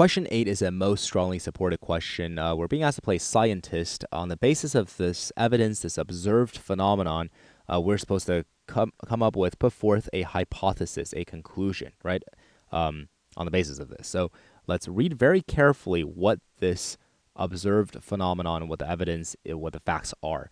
Question 8 is a most strongly supported question. We're being asked to play scientist. On the basis of this evidence, this observed phenomenon, we're supposed to come up with, put forth a hypothesis, a conclusion, right, on the basis of this. So let's read very carefully what this observed phenomenon, what the evidence, what the facts are.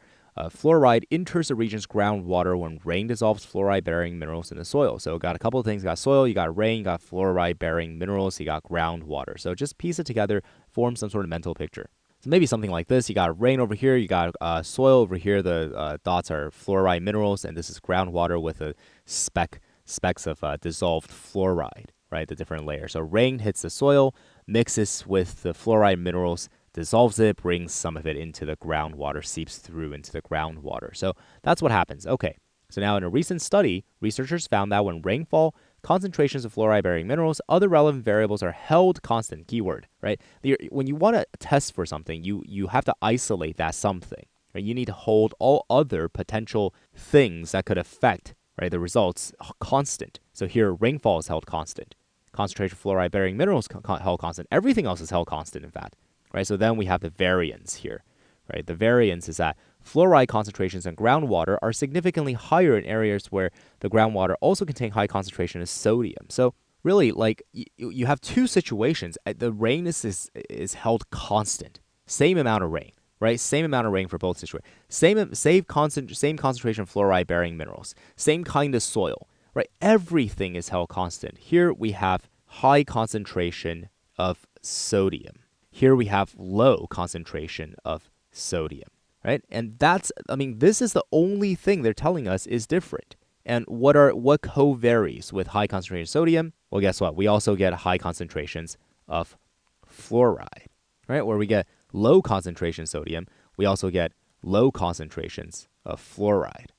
Fluoride enters the region's groundwater when rain dissolves fluoride-bearing minerals in the soil. So got a couple of things. You got soil, you got rain, you got fluoride-bearing minerals, you got groundwater. So just piece it together, form some sort of mental picture. So maybe something like this. You got rain over here, you got soil over here. The dots are fluoride minerals, and this is groundwater with a specks of dissolved fluoride, right? The different layers. So rain hits the soil, mixes with the fluoride minerals, dissolves it, brings some of it into the groundwater, seeps through into the groundwater. So that's what happens. Okay, so now in a recent study, researchers found that when rainfall, concentrations of fluoride-bearing minerals, other relevant variables are held constant. Keyword, right? When you want to test for something, you have to isolate that something. Right? You need to hold all other potential things that could affect, right, the results constant. So here, rainfall is held constant. Concentration of fluoride-bearing minerals held constant. Everything else is held constant, in fact. Right, so then we have the variance here, right? The variance is that fluoride concentrations in groundwater are significantly higher in areas where the groundwater also contain high concentration of sodium. So really, like, you have two situations. The rain is held constant, same amount of rain, right? Same amount of rain for both situations. Same concentration of fluoride-bearing minerals, same kind of soil, right? Everything is held constant. Here we have high concentration of sodium. Here we have low concentration of sodium, right? And this is the only thing they're telling us is different. And what co-varies with high concentration of sodium? Well, guess what? We also get high concentrations of fluoride, right? Where we get low concentration sodium, we also get low concentrations of fluoride,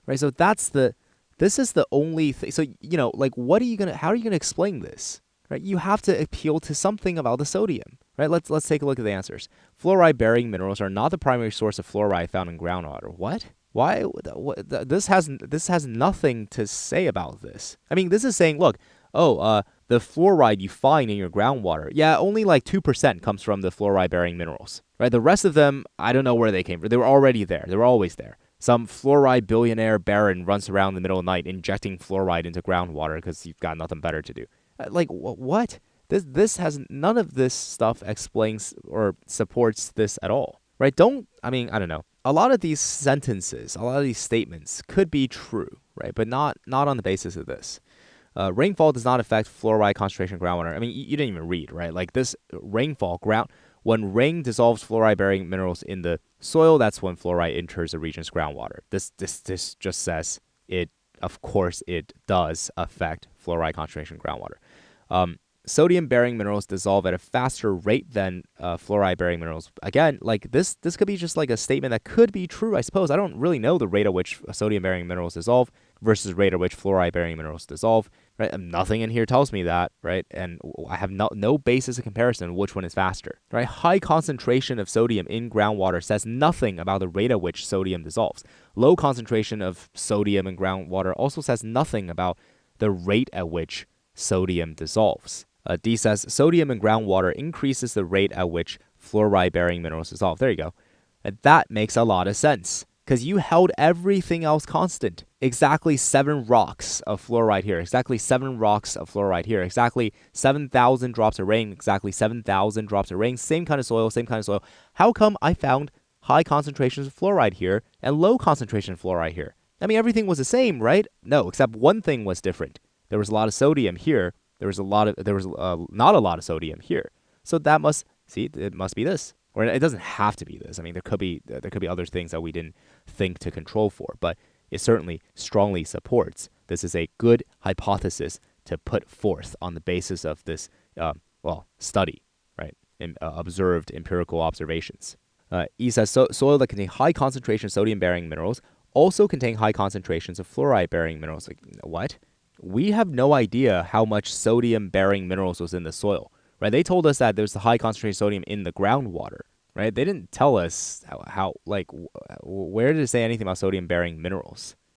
right? So this is the only thing. So, how are you going to explain this? Right? You have to appeal to something about the sodium, right? Let's take a look at the answers. Fluoride-bearing minerals are not the primary source of fluoride found in groundwater. What? Why? This has nothing to say about this. I mean, this is saying, look, the fluoride you find in your groundwater, yeah, only like 2% comes from the fluoride-bearing minerals, right? The rest of them, I don't know where they came from. They were already there. They were always there. Some fluoride billionaire baron runs around in the middle of the night injecting fluoride into groundwater because you've got nothing better to do. Like, what? This has none of this stuff explains or supports this at all, right? I don't know. A lot of these sentences, a lot of these statements could be true, right? But not on the basis of this. Rainfall does not affect fluoride concentration in groundwater. I mean, you didn't even read, right? Like this rainfall, when rain dissolves fluoride-bearing minerals in the soil, that's when fluoride enters the region's groundwater. This just says it. Of course, it does affect fluoride concentration in groundwater. Sodium-bearing minerals dissolve at a faster rate than fluoride-bearing minerals. Again, like this could be just like a statement that could be true, I suppose. I don't really know the rate at which sodium-bearing minerals dissolve versus rate at which fluoride-bearing minerals dissolve. Right? And nothing in here tells me that, right? And I have no basis of comparison which one is faster. Right? High concentration of sodium in groundwater says nothing about the rate at which sodium dissolves. Low concentration of sodium in groundwater also says nothing about the rate at which sodium dissolves. D says sodium in groundwater increases the rate at which fluoride-bearing minerals dissolve. There you go. And that makes a lot of sense because you held everything else constant. Exactly 7 rocks of fluoride here. Exactly 7 rocks of fluoride here. Exactly 7,000 drops of rain. Exactly 7,000 drops of rain. Same kind of soil. How come I found high concentrations of fluoride here and low concentration of fluoride here? I mean, everything was the same, right? No, except one thing was different. There was a lot of sodium here. There was not a lot of sodium here. So it must be this. Or it doesn't have to be this. I mean, there could be other things that we didn't think to control for, but it certainly strongly supports this is a good hypothesis to put forth on the basis of this study, right? Observed empirical observations. E says soil that contain high concentration of sodium-bearing minerals also contain high concentrations of fluoride-bearing minerals. Like, what? We have no idea how much sodium-bearing minerals was in the soil, right? They told us that there's a high concentration of sodium in the groundwater, right? They didn't tell us how where did it say anything about sodium-bearing minerals?